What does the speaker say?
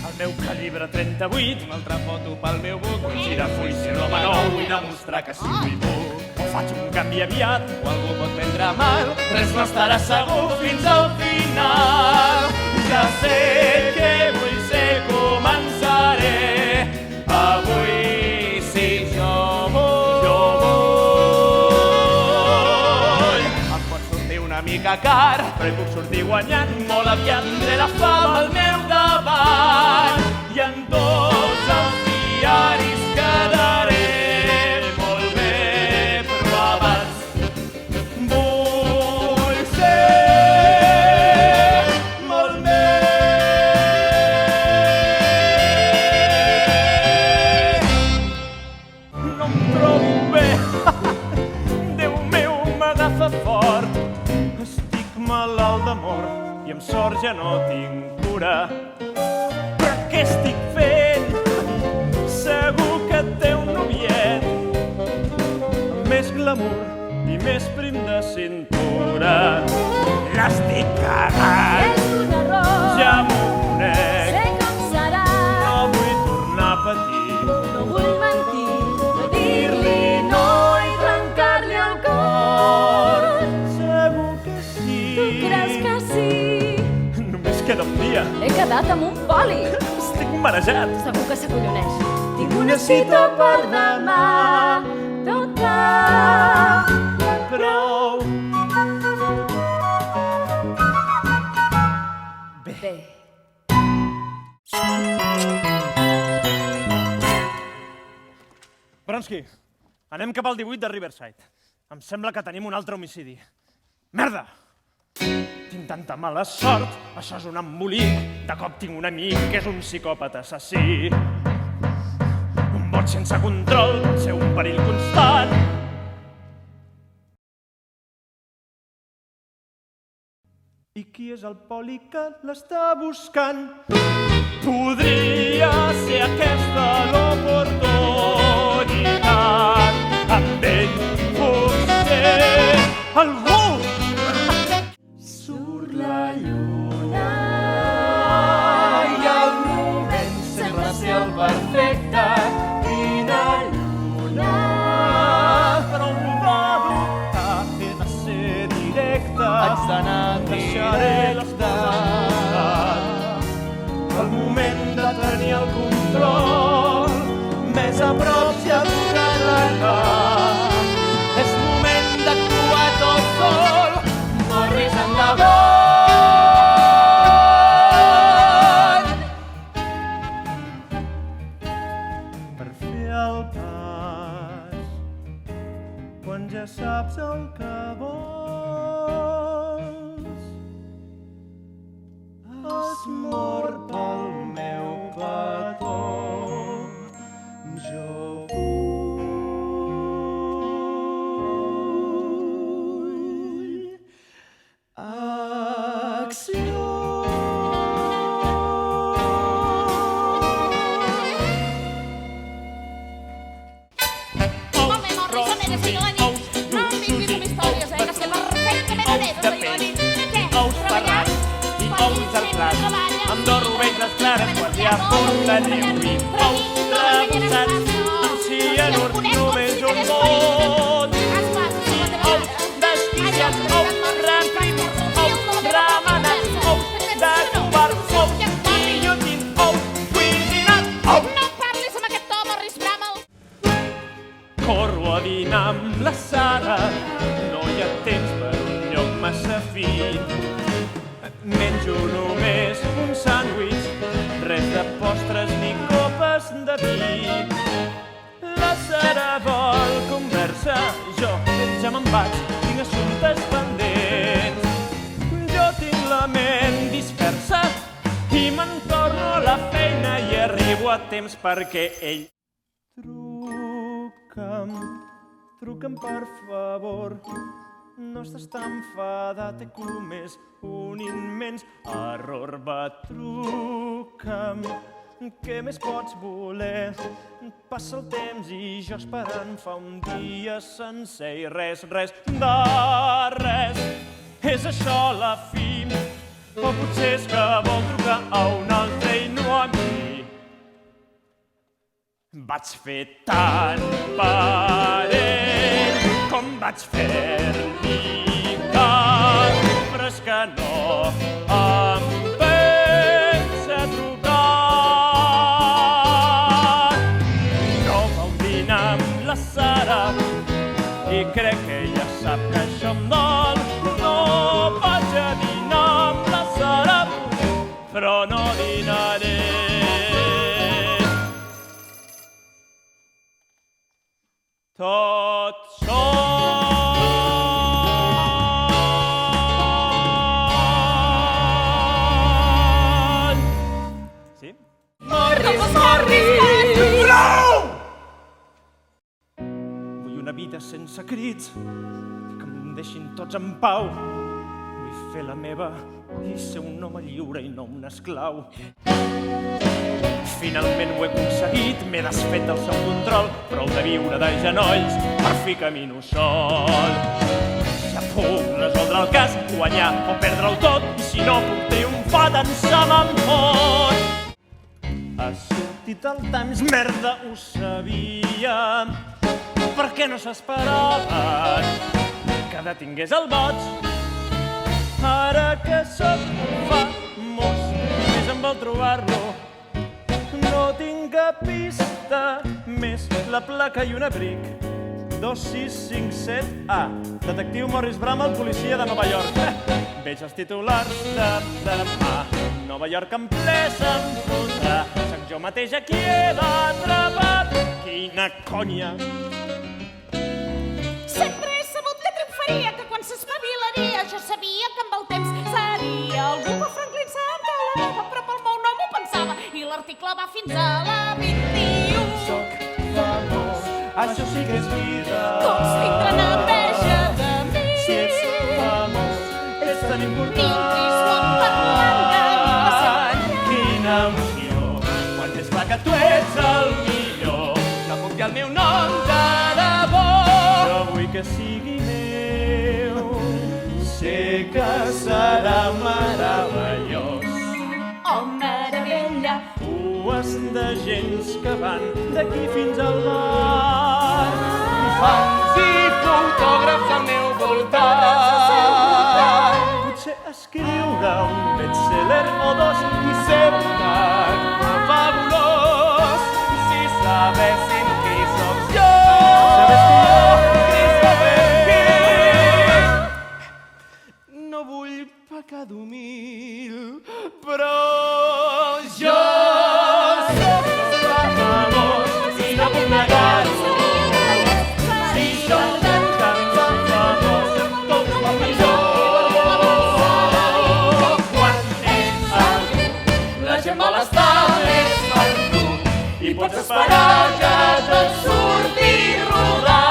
El meu calibre 38, una altra foto pel meu buc, un girafull si l'home nou, vull demostrar que sí vull puc. O faig un canvi aviat, o algú pot prendre mal, res no estarà segur fins al final. Ja sé què vull ser, començaré avui, si jo vull. Em pot sortir una mica car, però hi puc sortir guanyant molt aviat, tindré la fama al meu davant. I en tots els diaris quedaré molt bé, però abans vull ser molt més. No em trobo bé, Déu meu m'agafa fort, estic malalt d'amor i amb sort ja no tinc cura. Què estic fent? Segur que té un noviet amb més glamour i més prim de cintura. L'estic cagant, És un error, ja m'ho conec, sé com serà. no vull tornar a patir. No vull mentir, no dir-li no i trencar-li el cor. Segur que sí. Tu creus que sí? Només queda un dia. He quedat amb un poli. Estic marejat. Segur que s'acolloneix. Tinc una cita per demà. Tota. Prou. Bé. Bronsky, anem cap al 18 de Riverside. Em sembla que tenim un altre homicidi. Merda! Tinc tanta mala sort, això és un embolic. De cop tinc un amic que és un psicòpata assassí. Un boig sense control, pot ser un perill constant. I qui és el poli que l'està buscant? Podria ser aquesta l'oportunitat. Amb ell puc ser algú. Surt la lluna i el moment sembla ser el perfecte. Quina lluna, però un va dubtar, he de ser directe. Haig d'anar deixaré l'estat. El moment de tenir el control, més a prop ja podrà anar. És moment d'actuar tot sol, Morris endavant. Per fer el pas, quan ja saps el que vols, es mor pel meu petó. Jo vull acció. Home, Morrison, eres si no la nit. No em vinguis amb històries, que sé perfectament ateses de la nit. Què? Ous ferrats i ous al plat, amb dos rovells clares quasi a punt de lluir. Ous rebussats amb cianur, només un món. Ous desquiciats, ous reprits, ous remenats, ous de covard, ous guillotin, ous cuisinat, ous. No em parlis amb aquest to, Morris Bramall. Corro a dinar amb la Sara, no hi ha temps per un lloc massa fi. Menjo només un sàndwich, res de postres ni copes de vi. La Sara vol conversa, jo ja me'n vaig, tinc assumptes pendents. Jo tinc la ment dispersa i me'n torno a la feina i arribo a temps perquè ell... Truca'm per favor. No estàs tan enfadat, he comès un immens error. Va, truca'm què més pots voler? Passa el temps i jo esperant fa un dia sencer i res de res. És això la fi? O potser és que vol trucar a un altre i no a mi? Vaig fer tant per ell com vaig fer-li cas, però és que no em pensa trucar. No va un dinar amb la Sara i crec que ella sap que això em dol. No vaig a dinar amb la Sara, però no dinaré. Tot sol. Sí? Prou! Vull una vida sense crits, que em deixin tots en pau. Vull fer la meva i ser un home lliure i no un esclau. Finalment ho he aconseguit, m'he desfet del seu control, prou de viure de genolls per fer camino sol. Ja puc resoldre el cas, guanyar o perdre'l tot, i si no puc triomfar, tant se me'n fot. Ha sortit el Times, merda, ho sabia. Per què no s'esperaven que detingués el boig? Ara que soc famós, només em vol trobar-lo. No tinc cap pista, més la placa i un abric. 2657A, detectiu Morris Bram, el policia de Nova York. Veig els titulars de demà. Nova York en ple se'n fotrà. Soc jo mateix a qui he d'atrapar. Quina conya! Sempre he sabut que triomfaria, que quan s'espavilaria jo sabia que amb el temps seria algú que Franklin s'encalarava, però pel meu nom ho pensava i l'article va fins a la 21. Soc famós, això sí que és vida. Tots tindran enveja de mi. Si ets famós, és tan important. Ningú pot parlant de mi, la seva Quina emoció, quan és clar que tu ets el millor. No puc dir el meu nom de debò. Jo vull que sigui meu, sé que serà meravellós. Oh, meravella. Cues de gens que van d'aquí fins al mar. Fans i fotògrafs al meu voltant. Potser escriure un bestseller o dos i ser un acte fabulós. Si sabessin qui sóc jo. No vull pecar d'humil, però jo soc famós i no puc negar-ho. Si som tan famós, tots vol millor. Quan ets algú, la gent vol estar més per tu i pots esperar que tot surti rodant.